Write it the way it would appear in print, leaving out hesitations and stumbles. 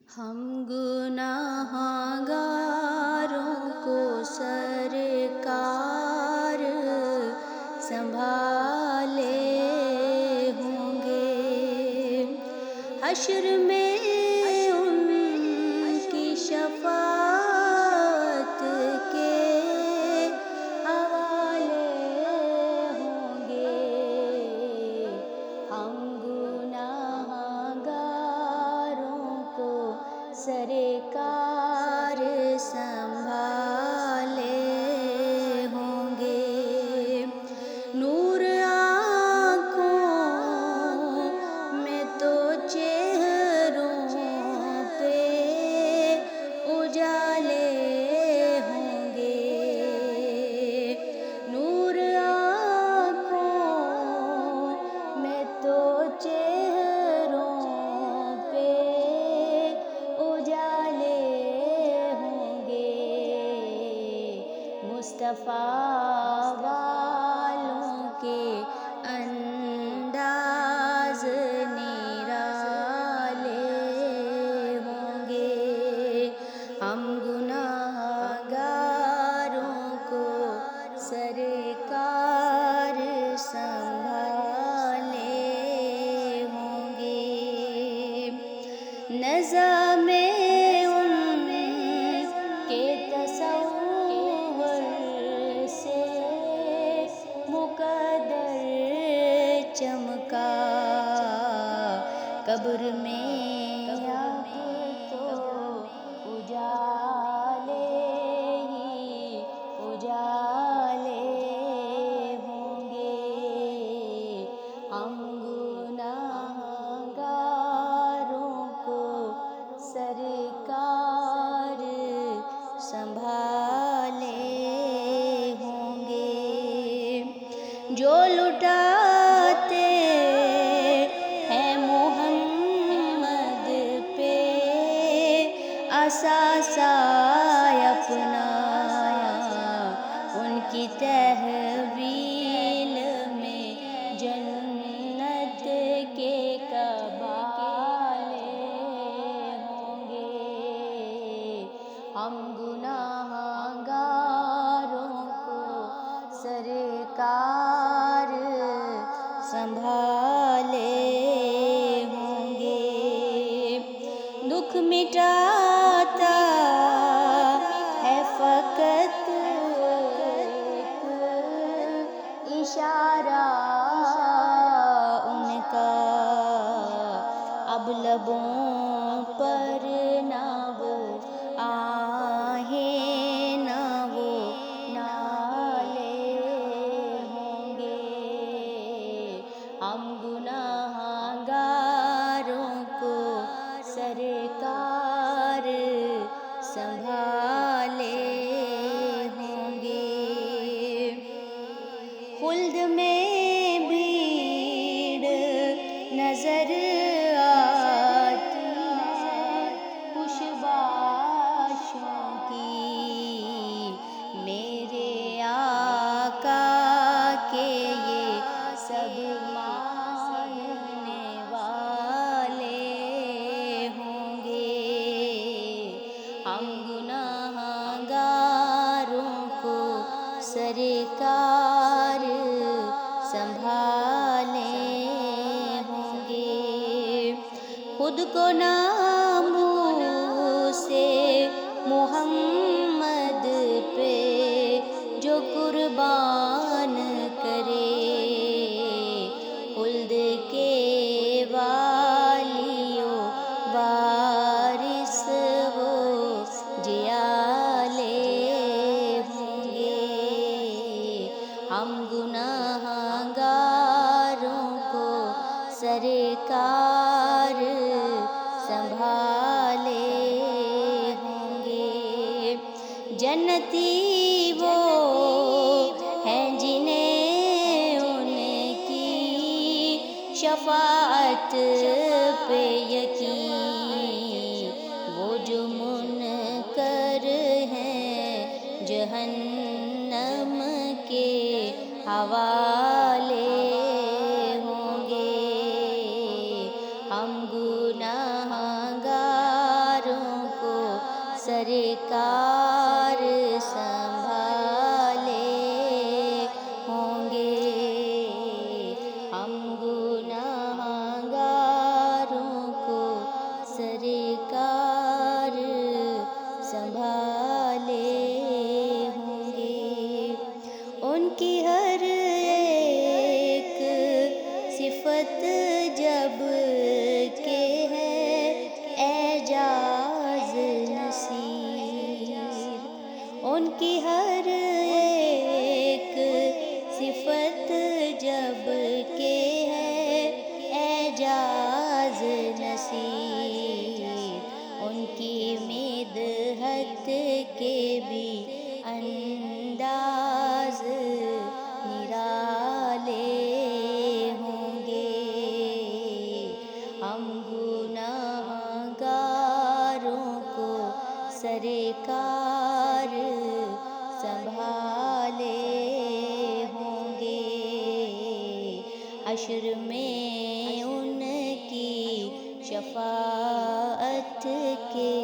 ہم گناہگاروں کو سرکار سنبھالے ہوں گے، حشر میں ان کی شفاعت کے حوالے ہوں گے۔ ہم گناہگاروں کو سرکار سنبھالے ہوں گے، نور آنکھوں میں تو چہروں پہ اجالے ہوں گے، نور آنکھوں میں تو چہروں پہ اجالے ہوں گے، مصطفیٰ والوں کے انداز نرالے ہوں گے۔ ہم گناہگاروں کو سرکار سنبھالے ہوں گے، نظام ان کے تصور سے مقدر چمکا، قبر میں اب تو اجالے ہی اجالے ہوں گے۔ ہم گناہگاروں کو سرکار سنبھالے ہوں گے، جو لٹاتے ہیں محمد پہ اثاثہ اپنا، ان کی تحویل میں جنت کے قبالے ہوں گے۔ ہم گناہگاروں کو سرکار سنبھالے ہوں گے، دکھ مٹاتا ہے فقط ایک اشارہ ان کا، اب لبوں پر نہ وہ آہیں نہ وہ نالے ہوں گے۔ ہم گناہگاروں کو سرکار سنبھالے ہوں گے، خلد میں بھیڑ نظر آتی ہے خوشباشوں کی، میرے آقا کے یہ سب ماننے والے ہوں گے۔ ہم گناہگاروں کو سرکار سنبھالے ہوں گے، خود کو ناموں سے محمد پہ جو قربان کرے، خلد کے والیوں وارث وہ جیالے ہوں گے۔ ہم گناہگاروں کو سرکار سنبھالے ہوں گے، جنتی وہ ہیں جنہیں ان کی شفاعت پہ یقین، وہ جو منکر ہیں جہنم کے حوالے ہوں گے۔ ہم گناہگار سرکار سنبھالے ہوں گے، ہم گنہگاروں کو سرکار سنبھالے ہوں گے۔ ان کی ہر ایک صفت جب کہ ہے اعجاز نصیر، ان کی ہر ایک صفت جب کہ ہے اعجاز نصیر، ان کی مدحت کے بھی انداز نرالے ہوں گے، ہم گنہگاروں کو سرکار سنبھالے ہوں گے، حشر میں ان کی شفاعت کے